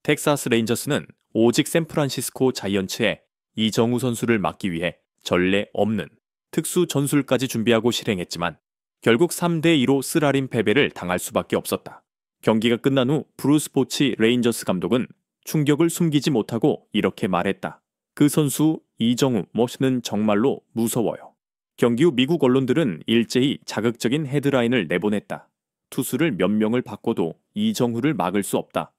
텍사스 레인저스는 오직 샌프란시스코 자이언츠에 이정우 선수를 막기 위해 전례 없는 특수 전술까지 준비하고 실행했지만 결국 3대2로 쓰라린 패배를 당할 수밖에 없었다. 경기가 끝난 후 브루스 보치 레인저스 감독은 충격을 숨기지 못하고 이렇게 말했다. 그 선수 이정우 멋은 정말로 무서워요. 경기 후 미국 언론들은 일제히 자극적인 헤드라인을 내보냈다. 투수를 몇 명을 바꿔도 이정우를 막을 수 없다.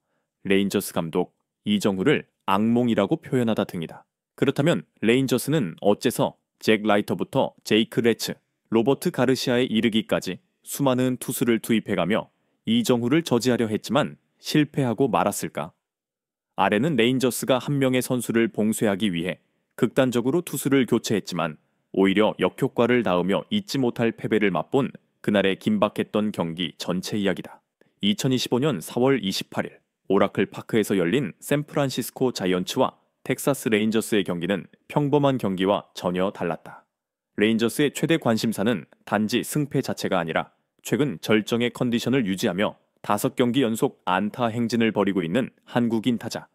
레인저스 감독 이정우를 악몽이라고 표현하다 등이다. 그렇다면 레인저스는 어째서 잭 라이터부터 제이크 레츠, 로버트 가르시아에 이르기까지 수많은 투수를 투입해가며 이정우를 저지하려 했지만 실패하고 말았을까? 아래는 레인저스가 한 명의 선수를 봉쇄하기 위해 극단적으로 투수를 교체했지만 오히려 역효과를 낳으며 잊지 못할 패배를 맛본 그날의 긴박했던 경기 전체 이야기다. 2025년 4월 28일 오라클 파크에서 열린 샌프란시스코 자이언츠와 텍사스 레인저스의 경기는 평범한 경기와 전혀 달랐다. 레인저스의 최대 관심사는 단지 승패 자체가 아니라 최근 절정의 컨디션을 유지하며 5경기 연속 안타 행진을 벌이고 있는 한국인 타자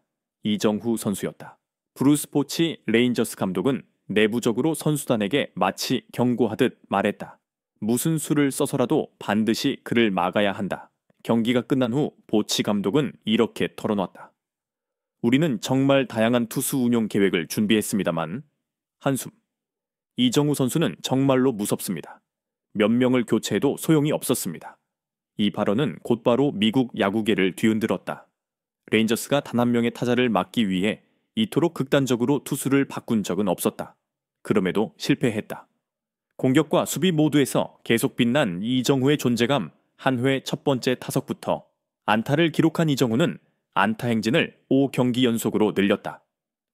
이정후 선수였다. 브루스 보치 레인저스 감독은 내부적으로 선수단에게 마치 경고하듯 말했다. 무슨 수를 써서라도 반드시 그를 막아야 한다. 경기가 끝난 후 보치 감독은 이렇게 털어놨다. 우리는 정말 다양한 투수 운용 계획을 준비했습니다만 한숨. 이정후 선수는 정말로 무섭습니다. 몇 명을 교체해도 소용이 없었습니다. 이 발언은 곧바로 미국 야구계를 뒤흔들었다. 레인저스가 단 한 명의 타자를 막기 위해 이토록 극단적으로 투수를 바꾼 적은 없었다. 그럼에도 실패했다. 공격과 수비 모두에서 계속 빛난 이정후의 존재감. 한 회 첫 번째 타석부터 안타를 기록한 이정후는 안타 행진을 5경기 연속으로 늘렸다.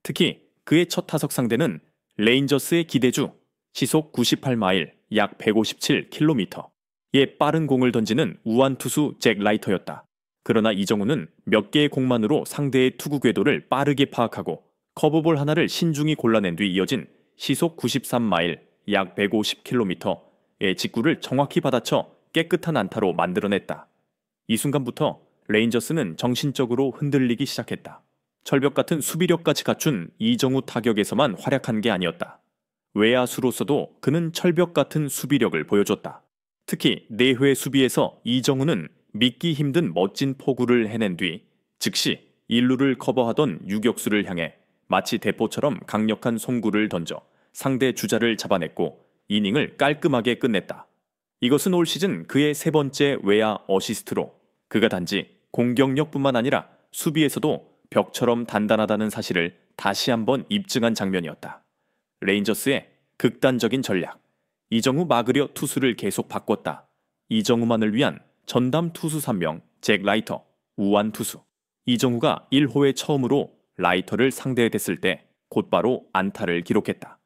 특히 그의 첫 타석 상대는 레인저스의 기대주 시속 98마일 약 157km의 빠른 공을 던지는 우완 투수 잭 라이터였다. 그러나 이정후는 몇 개의 공만으로 상대의 투구 궤도를 빠르게 파악하고 커브볼 하나를 신중히 골라낸 뒤 이어진 시속 93마일 약 150km의 직구를 정확히 받아쳐 깨끗한 안타로 만들어냈다. 이 순간부터 레인저스는 정신적으로 흔들리기 시작했다. 철벽 같은 수비력까지 갖춘 이정후 타격에서만 활약한 게 아니었다. 외야수로서도 그는 철벽 같은 수비력을 보여줬다. 특히 4회 수비에서 이정후는 믿기 힘든 멋진 포구를 해낸 뒤 즉시 1루를 커버하던 유격수를 향해 마치 대포처럼 강력한 송구를 던져 상대 주자를 잡아냈고 이닝을 깔끔하게 끝냈다. 이것은 올 시즌 그의 3번째 외야 어시스트로 그가 단지 공격력뿐만 아니라 수비에서도 벽처럼 단단하다는 사실을 다시 한번 입증한 장면이었다. 레인저스의 극단적인 전략. 이정후 막으려 투수를 계속 바꿨다. 이정후만을 위한 전담 투수 3명 잭 라이터, 우완 투수. 이정후가 1호에 처음으로 라이터를 상대했을 때 곧바로 안타를 기록했다.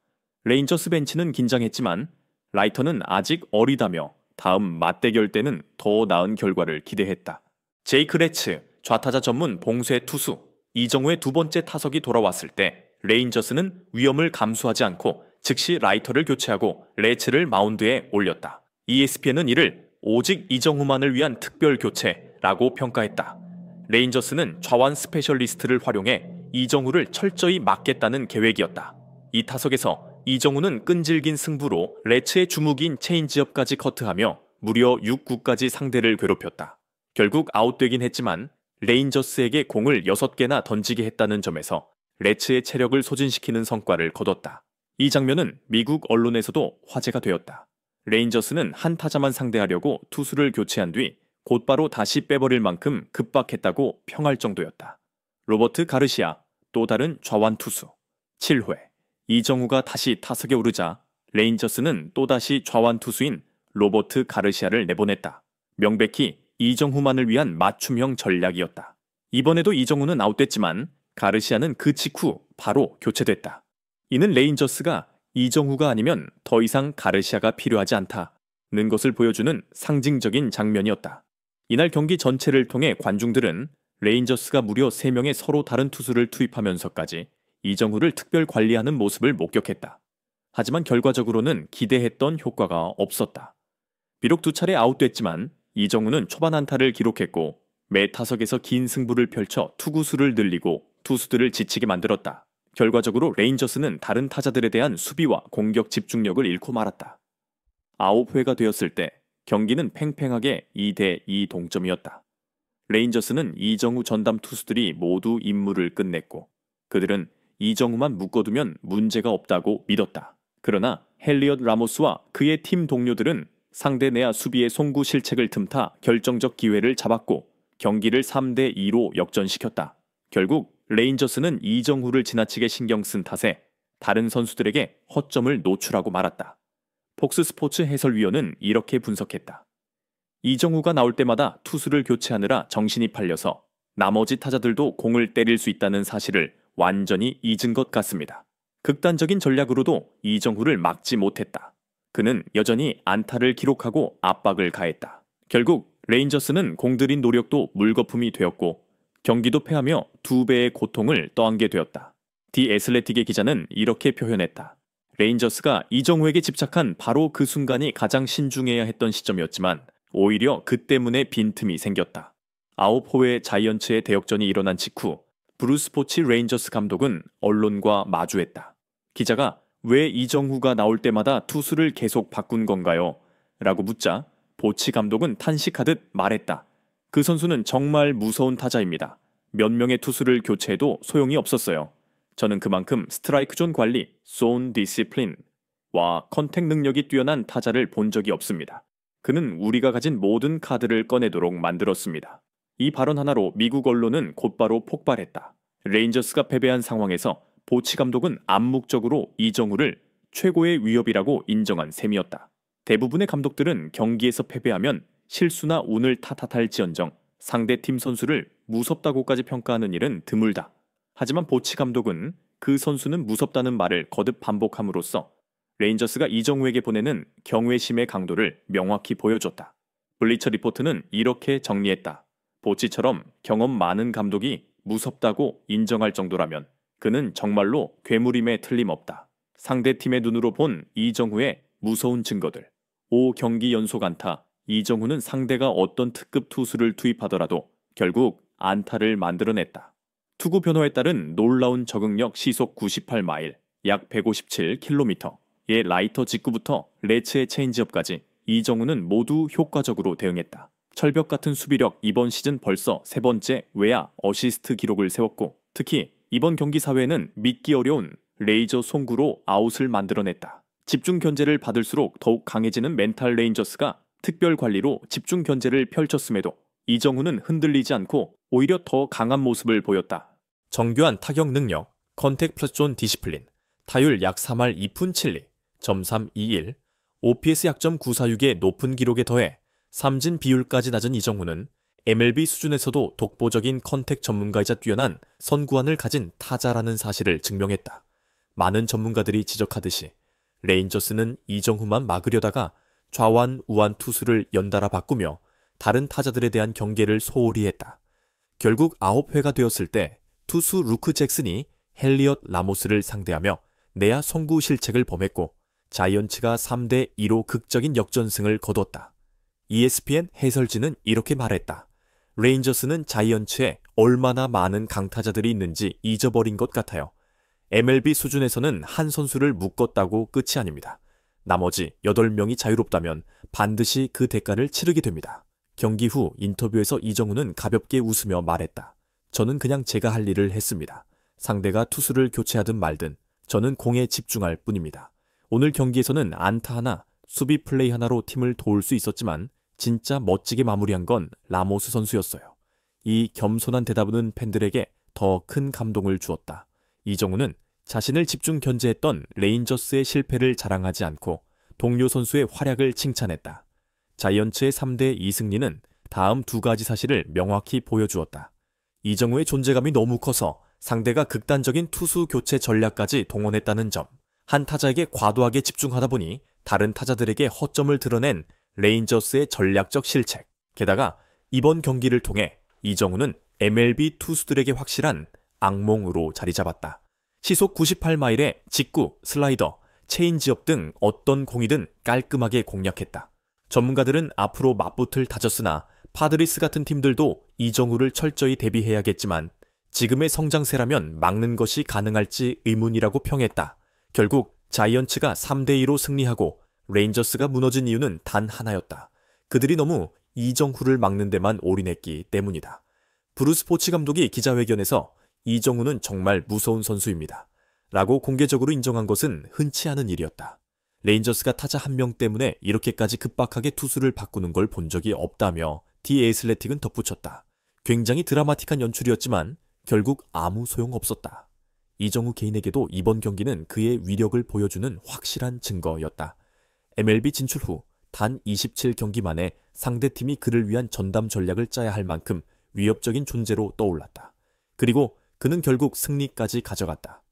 레인저스 벤치는 긴장했지만 라이터는 아직 어리다며 다음 맞대결 때는 더 나은 결과를 기대했다. 제이크 레츠, 좌타자 전문 봉쇄 투수. 이정후의 2번째 타석이 돌아왔을 때 레인저스는 위험을 감수하지 않고 즉시 라이터를 교체하고 레츠를 마운드에 올렸다. ESPN은 이를 오직 이정후만을 위한 특별 교체라고 평가했다. 레인저스는 좌완 스페셜리스트를 활용해 이정후를 철저히 막겠다는 계획이었다. 이 타석에서 이정후는 끈질긴 승부로 레츠의 주무기인 체인지업까지 커트하며 무려 6구까지 상대를 괴롭혔다. 결국 아웃되긴 했지만 레인저스에게 공을 6개나 던지게 했다는 점에서 레츠의 체력을 소진시키는 성과를 거뒀다. 이 장면은 미국 언론에서도 화제가 되었다. 레인저스는 한 타자만 상대하려고 투수를 교체한 뒤 곧바로 다시 빼버릴 만큼 급박했다고 평할 정도였다. 로버트 가르시아, 또 다른 좌완 투수. 7회 이정후가 다시 타석에 오르자 레인저스는 또다시 좌완 투수인 로버트 가르시아를 내보냈다. 명백히 이정후만을 위한 맞춤형 전략이었다. 이번에도 이정후는 아웃됐지만 가르시아는 그 직후 바로 교체됐다. 이는 레인저스가 이정후가 아니면 더 이상 가르시아가 필요하지 않다는 것을 보여주는 상징적인 장면이었다. 이날 경기 전체를 통해 관중들은 레인저스가 무려 3명의 서로 다른 투수를 투입하면서까지 이정후를 특별 관리하는 모습을 목격했다. 하지만 결과적으로는 기대했던 효과가 없었다. 비록 2차례 아웃됐지만 이정후는 초반 안타를 기록했고 매 타석에서 긴 승부를 펼쳐 투구수를 늘리고 투수들을 지치게 만들었다. 결과적으로 레인저스는 다른 타자들에 대한 수비와 공격 집중력을 잃고 말았다. 9회가 되었을 때 경기는 팽팽하게 2대2 동점이었다. 레인저스는 이정후 전담 투수들이 모두 임무를 끝냈고 그들은 이정후만 묶어두면 문제가 없다고 믿었다. 그러나 헬리엇 라모스와 그의 팀 동료들은 상대 내야 수비의 송구 실책을 틈타 결정적 기회를 잡았고 경기를 3대2로 역전시켰다. 결국 레인저스는 이정후를 지나치게 신경 쓴 탓에 다른 선수들에게 허점을 노출하고 말았다. 폭스 스포츠 해설위원은 이렇게 분석했다. 이정후가 나올 때마다 투수를 교체하느라 정신이 팔려서 나머지 타자들도 공을 때릴 수 있다는 사실을 완전히 잊은 것 같습니다. 극단적인 전략으로도 이정후를 막지 못했다. 그는 여전히 안타를 기록하고 압박을 가했다. 결국 레인저스는 공들인 노력도 물거품이 되었고 경기도 패하며 2배의 고통을 떠안게 되었다. 디 애슬레틱의 기자는 이렇게 표현했다. 레인저스가 이정후에게 집착한 바로 그 순간이 가장 신중해야 했던 시점이었지만 오히려 그 때문에 빈틈이 생겼다. 9회 자이언츠의 대역전이 일어난 직후 브루스 보치 레인저스 감독은 언론과 마주했다. 기자가 왜 이정후가 나올 때마다 투수를 계속 바꾼 건가요? 라고 묻자 보치 감독은 탄식하듯 말했다. 그 선수는 정말 무서운 타자입니다. 몇 명의 투수를 교체해도 소용이 없었어요. 저는 그만큼 스트라이크 존 관리, 존 디시플린과 컨택 능력이 뛰어난 타자를 본 적이 없습니다. 그는 우리가 가진 모든 카드를 꺼내도록 만들었습니다. 이 발언 하나로 미국 언론은 곧바로 폭발했다. 레인저스가 패배한 상황에서 보치 감독은 암묵적으로 이정후를 최고의 위협이라고 인정한 셈이었다. 대부분의 감독들은 경기에서 패배하면 실수나 운을 탓할지언정 상대팀 선수를 무섭다고까지 평가하는 일은 드물다. 하지만 보치 감독은 그 선수는 무섭다는 말을 거듭 반복함으로써 레인저스가 이정후에게 보내는 경외심의 강도를 명확히 보여줬다. 블리처 리포트는 이렇게 정리했다. 보치처럼 경험 많은 감독이 무섭다고 인정할 정도라면 그는 정말로 괴물임에 틀림없다. 상대팀의 눈으로 본 이정후의 무서운 증거들. 5경기 연속 안타. 이정후는 상대가 어떤 특급 투수를 투입하더라도 결국 안타를 만들어냈다. 투구 변화에 따른 놀라운 적응력 시속 98마일, 약 157km의 라이터 직구부터 레츠의 체인지업까지 이정후는 모두 효과적으로 대응했다. 철벽 같은 수비력 이번 시즌 벌써 3번째 외야 어시스트 기록을 세웠고 특히 이번 경기 사회에는 믿기 어려운 레이저 송구로 아웃을 만들어냈다. 집중 견제를 받을수록 더욱 강해지는 멘탈 레인저스가 특별 관리로 집중 견제를 펼쳤음에도 이정후는 흔들리지 않고 오히려 더 강한 모습을 보였다. 정교한 타격 능력, 컨택 플러스 존 디시플린, 타율 약 3할 2푼 7리, .321, OPS 약점 946의 높은 기록에 더해 삼진 비율까지 낮은 이정후는 MLB 수준에서도 독보적인 컨택 전문가이자 뛰어난 선구안을 가진 타자라는 사실을 증명했다. 많은 전문가들이 지적하듯이 레인저스는 이정후만 막으려다가 좌완, 우완 투수를 연달아 바꾸며 다른 타자들에 대한 경계를 소홀히 했다. 결국 9회가 되었을 때 투수 루크 잭슨이 헬리엇 라모스를 상대하며 내야 송구 실책을 범했고 자이언츠가 3대2로 극적인 역전승을 거뒀다. ESPN 해설진은 이렇게 말했다. 레인저스는 자이언츠에 얼마나 많은 강타자들이 있는지 잊어버린 것 같아요. MLB 수준에서는 한 선수를 묶었다고 끝이 아닙니다. 나머지 8명이 자유롭다면 반드시 그 대가를 치르게 됩니다. 경기 후 인터뷰에서 이정후는 가볍게 웃으며 말했다. 저는 그냥 제가 할 일을 했습니다. 상대가 투수를 교체하든 말든 저는 공에 집중할 뿐입니다. 오늘 경기에서는 안타 하나, 수비 플레이 하나로 팀을 도울 수 있었지만 진짜 멋지게 마무리한 건 라모스 선수였어요. 이 겸손한 대답은 팬들에게 더 큰 감동을 주었다. 이정후는 자신을 집중 견제했던 레인저스의 실패를 자랑하지 않고 동료 선수의 활약을 칭찬했다. 자이언츠의 3대2 승리는 다음 2가지 사실을 명확히 보여주었다. 이정후의 존재감이 너무 커서 상대가 극단적인 투수 교체 전략까지 동원했다는 점, 한 타자에게 과도하게 집중하다 보니 다른 타자들에게 허점을 드러낸 레인저스의 전략적 실책, 게다가 이번 경기를 통해 이정후는 MLB 투수들에게 확실한 악몽으로 자리 잡았다. 시속 98마일의 직구, 슬라이더, 체인지업 등 어떤 공이든 깔끔하게 공략했다. 전문가들은 앞으로 맞붙을 다졌으나 파드리스 같은 팀들도 이정우를 철저히 대비해야겠지만 지금의 성장세라면 막는 것이 가능할지 의문이라고 평했다. 결국 자이언츠가 3대2로 승리하고 레인저스가 무너진 이유는 단 하나였다. 그들이 너무 이정후를 막는 데만 올인했기 때문이다. 브루스 포치 감독이 기자회견에서 이정후는 정말 무서운 선수입니다. 라고 공개적으로 인정한 것은 흔치 않은 일이었다. 레인저스가 타자 한 명 때문에 이렇게까지 급박하게 투수를 바꾸는 걸 본 적이 없다며 디 애슬레틱은 덧붙였다. 굉장히 드라마틱한 연출이었지만 결국 아무 소용없었다. 이정후 개인에게도 이번 경기는 그의 위력을 보여주는 확실한 증거였다. MLB 진출 후 단 27경기 만에 상대팀이 그를 위한 전담 전략을 짜야 할 만큼 위협적인 존재로 떠올랐다. 그리고 그는 결국 승리까지 가져갔다.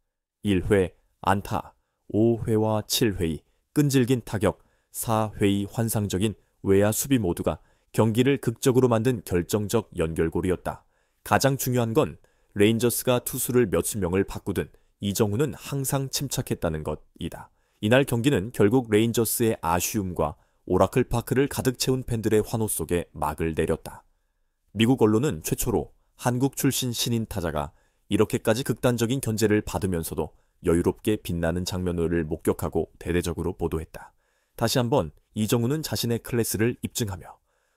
1회 안타, 5회와 7회의 끈질긴 타격, 4회의 환상적인 외야 수비 모두가 경기를 극적으로 만든 결정적 연결골이었다. 가장 중요한 건 레인저스가 투수를 몇십 명을 바꾸든 이정후는 항상 침착했다는 것이다. 이날 경기는 결국 레인저스의 아쉬움과 오라클 파크를 가득 채운 팬들의 환호 속에 막을 내렸다. 미국 언론은 최초로 한국 출신 신인 타자가 이렇게까지 극단적인 견제를 받으면서도 여유롭게 빛나는 장면을 목격하고 대대적으로 보도했다. 다시 한번 이정후는 자신의 클래스를 입증하며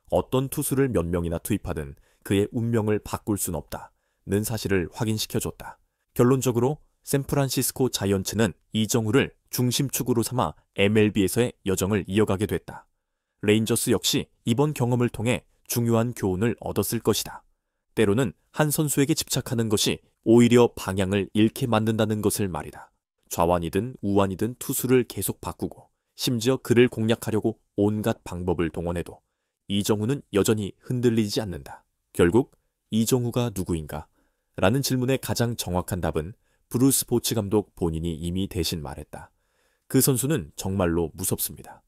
어떤 투수를 몇 명이나 투입하든 그의 운명을 바꿀 순 없다는 사실을 확인시켜줬다. 결론적으로 샌프란시스코 자이언츠는 이정후를 중심축으로 삼아 MLB에서의 여정을 이어가게 됐다. 레인저스 역시 이번 경험을 통해 중요한 교훈을 얻었을 것이다. 때로는 한 선수에게 집착하는 것이 오히려 방향을 잃게 만든다는 것을 말이다. 좌완이든 우완이든 투수를 계속 바꾸고 심지어 그를 공략하려고 온갖 방법을 동원해도 이정후는 여전히 흔들리지 않는다. 결국 이정후가 누구인가? 라는 질문의 가장 정확한 답은 브루스 보치 감독 본인이 이미 대신 말했다. 그 선수는 정말로 무섭습니다.